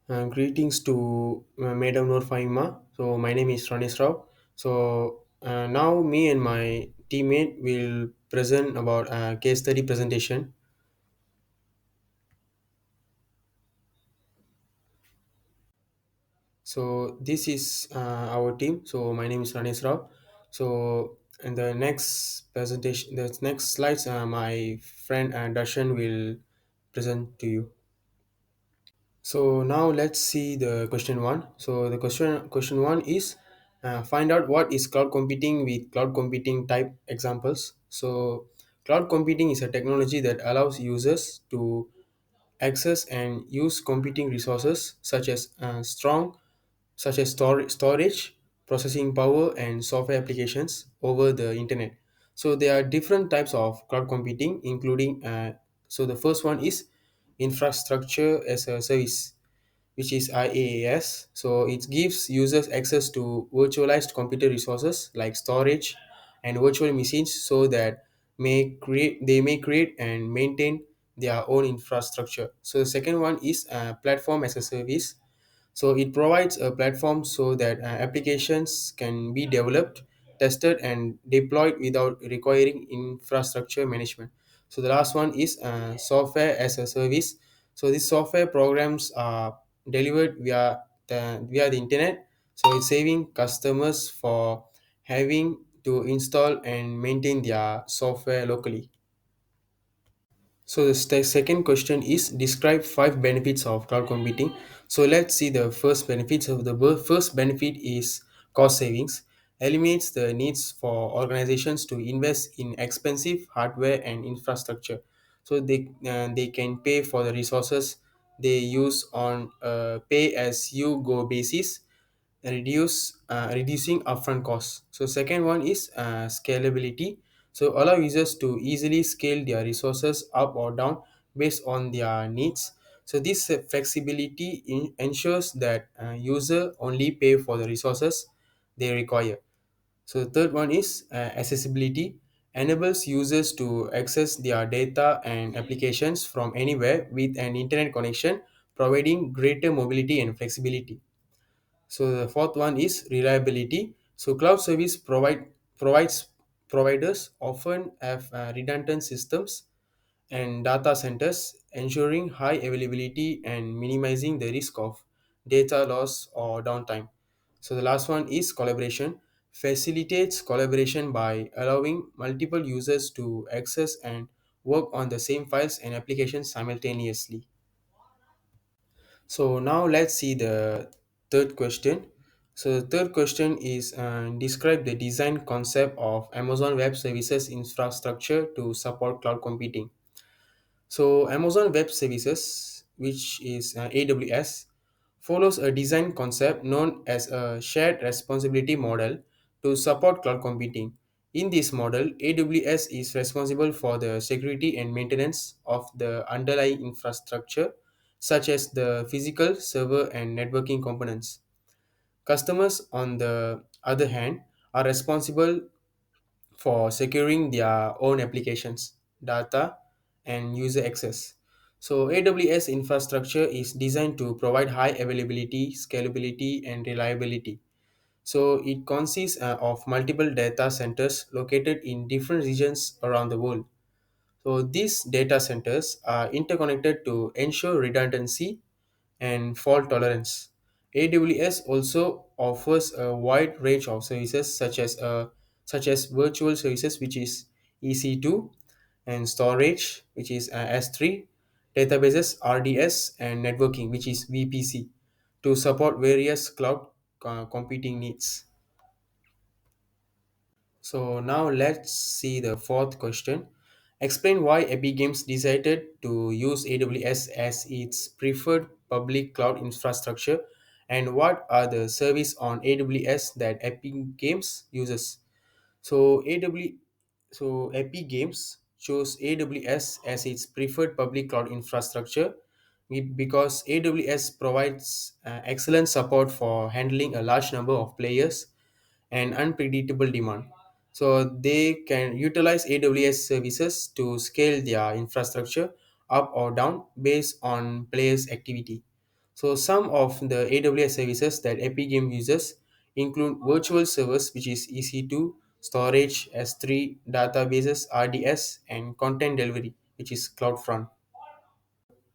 Greetings to Madam Noor Fahima. So my name is Ranesh Rao. Now me and my teammate will present about a case study presentation. So this is our team. So my name is Ranesh Rao. So in the next presentation, the next slides, my friend Darshan will present to you. So now let's see the question one. So the question one is find out what is cloud computing with cloud computing type examples. So cloud computing is a technology that allows users to access and use computing resources such as storage, processing power, and software applications over the internet. So there are different types of cloud computing, including so the first one is infrastructure as a service, which is IaaS. So it gives users access to virtualized computer resources like storage and virtual machines so that they may create and maintain their own infrastructure. So the second one is platform as a service. So it provides a platform so that applications can be developed, tested, and deployed without requiring infrastructure management. So the last one is software as a service. So these software programs are delivered via the internet. So it's saving customers for having to install and maintain their software locally. So the second question is describe five benefits of cloud computing. So let's see the first benefits. Of the first benefit is cost savings. Eliminates the needs for organizations to invest in expensive hardware and infrastructure. So they can pay for the resources they use on a pay as you go basis, reducing upfront costs. So second one is scalability. So allow users to easily scale their resources up or down based on their needs. So this flexibility ensures that user only pay for the resources they require. So the third one is accessibility. Enables users to access their data and applications from anywhere with an internet connection, providing greater mobility and flexibility. So the fourth one is reliability. So cloud service provides providers often have redundant systems and data centers, ensuring high availability and minimizing the risk of data loss or downtime. So the last one is collaboration. Facilitates collaboration by allowing multiple users to access and work on the same files and applications simultaneously. So now let's see the third question. So the third question is describe the design concept of Amazon Web Services infrastructure to support cloud computing. So Amazon Web Services, which is AWS, follows a design concept known as a shared responsibility model to support cloud computing. In this model, AWS is responsible for the security and maintenance of the underlying infrastructure, such as the physical server and networking components. Customers, on the other hand, are responsible for securing their own applications, data, and user access. So, AWS infrastructure is designed to provide high availability, scalability, and reliability. So, it consists of multiple data centers located in different regions around the world. So, these data centers are interconnected to ensure redundancy and fault tolerance. AWS also offers a wide range of services such as virtual services, which is EC2, and storage, which is S3, databases RDS, and networking, which is VPC, to support various cloud computing needs. So now let's see the fourth question. Explain why Epic Games decided to use AWS as its preferred public cloud infrastructure and what are the service on AWS that Epic Games uses. So AW so Epic Games chose AWS as its preferred public cloud infrastructure because AWS provides excellent support for handling a large number of players and unpredictable demand. So they can utilize AWS services to scale their infrastructure up or down based on players' activity. So some of the AWS services that Epigame uses include virtual servers, which is EC2, storage, S3, databases, RDS, and content delivery, which is CloudFront.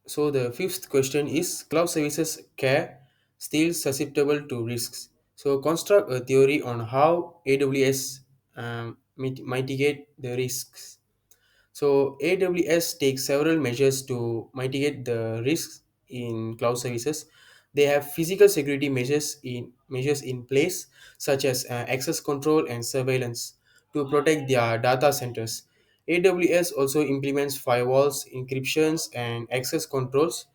So the fifth question is cloud services care still susceptible to risks. So construct a theory on how AWS mitigate the risks. So AWS takes several measures to mitigate the risks in cloud services. They have physical security measures in place, such as access control and surveillance, to protect their data centers. AWS also implements firewalls, encryptions, and access controls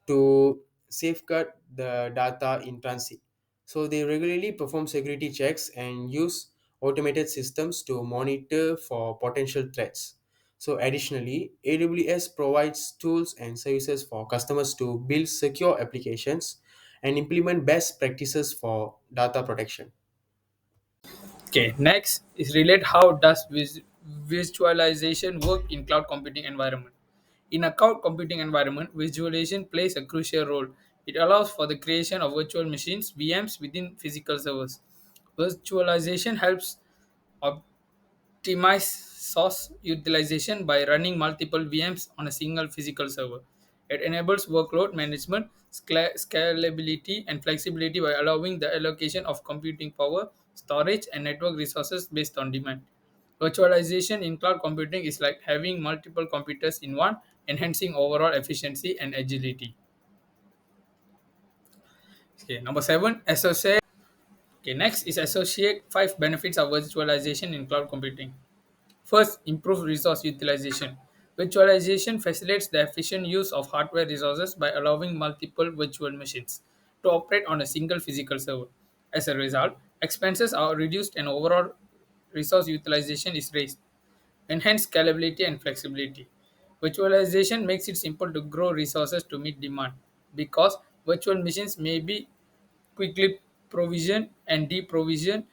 to safeguard the data in transit. So they regularly perform security checks and use automated systems to monitor for potential threats. So additionally, AWS provides tools and services for customers to build secure applications and implement best practices for data protection. Okay, next is relate how does visualization work in cloud computing environment. In a cloud computing environment, visualization plays a crucial role. It allows for the creation of virtual machines, VMs within physical servers. Virtualization helps optimize source utilization by running multiple VMs on a single physical server. It enables workload management, scalability, and flexibility by allowing the allocation of computing power, storage, and network resources based on demand. Virtualization in cloud computing is like having multiple computers in one, enhancing overall efficiency and agility. Okay, number seven, associate. Okay, next is associate five benefits of virtualization in cloud computing. First, improve resource utilization. Virtualization facilitates the efficient use of hardware resources by allowing multiple virtual machines to operate on a single physical server. As a result, expenses are reduced and overall resource utilization is raised. Enhance scalability and flexibility. Virtualization makes it simple to grow resources to meet demand because virtual machines may be quickly provisioned and deprovisioned.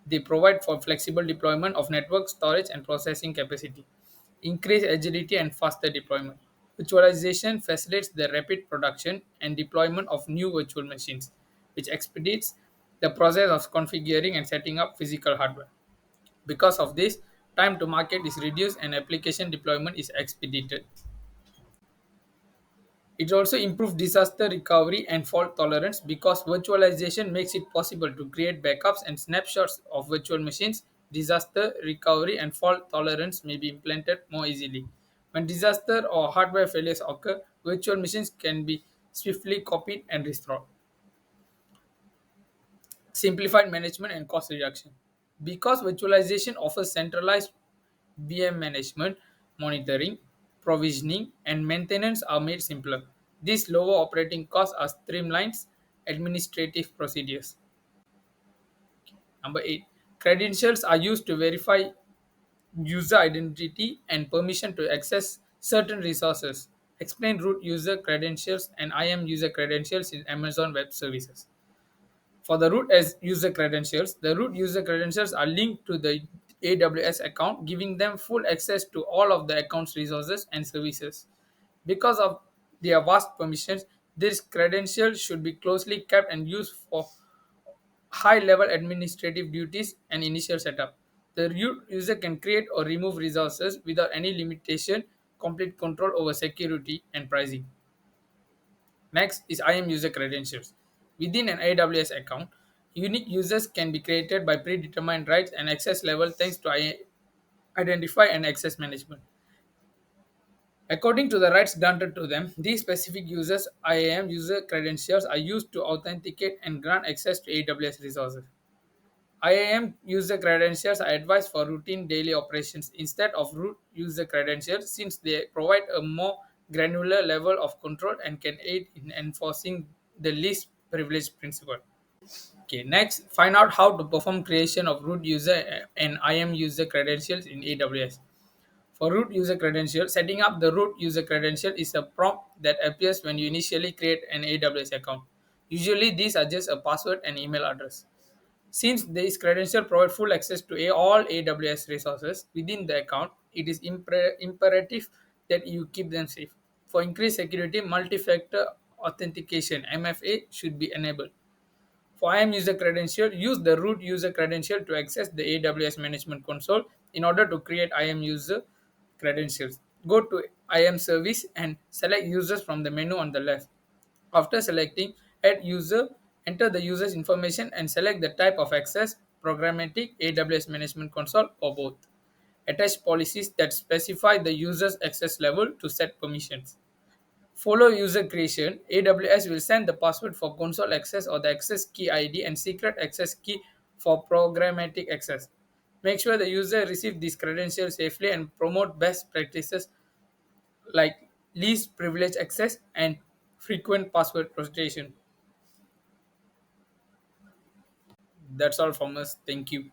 They provide for flexible deployment of network storage and processing capacity, increase agility and faster deployment. Virtualization facilitates the rapid production and deployment of new virtual machines, which expedites the process of configuring and setting up physical hardware. Because of this, time to market is reduced and application deployment is expedited. It also improves disaster recovery and fault tolerance because virtualization makes it possible to create backups and snapshots of virtual machines. Disaster recovery and fault tolerance may be implemented more easily. When disaster or hardware failures occur, virtual machines can be swiftly copied and restored. Simplified management and cost reduction. Because virtualization offers centralized VM management, monitoring, provisioning, and maintenance are made simpler. These lower operating costs are streamlines administrative procedures. Number 8. Credentials are used to verify user identity and permission to access certain resources. Explain root user credentials and IAM user credentials in Amazon Web Services. For the root as user credentials, the root user credentials are linked to the AWS account, giving them full access to all of the account's resources and services. Because of their vast permissions, these credentials should be closely kept and used for high level administrative duties and initial setup. The root user can create or remove resources without any limitation, complete control over security and pricing. Next is IAM user credentials. Within an AWS account, unique users can be created by predetermined rights and access level thanks to identify and access management. According to the rights granted to them, these specific users' IAM user credentials are used to authenticate and grant access to AWS resources. IAM user credentials are advised for routine daily operations instead of root user credentials since they provide a more granular level of control and can aid in enforcing the least privilege principle. Okay, next, find out how to perform creation of root user and IAM user credentials in AWS. For root user credential, setting up the root user credential is a prompt that appears when you initially create an AWS account. Usually, these are just a password and email address. Since these credentials provide full access to all AWS resources within the account, it is imperative that you keep them safe. For increased security, multi-factor authentication (MFA) should be enabled. For IAM user credential, use the root user credential to access the AWS Management Console in order to create IAM user credentials. Go to IAM service and select users from the menu on the left. After selecting add user, enter the user's information and select the type of access, programmatic, AWS Management Console, or both. Attach policies that specify the user's access level to set permissions. Follow user creation. AWS will send the password for console access or the access key ID and secret access key for programmatic access. Make sure the user receives these credentials safely and promote best practices like least privilege access and frequent password rotation. That's all from us. Thank you.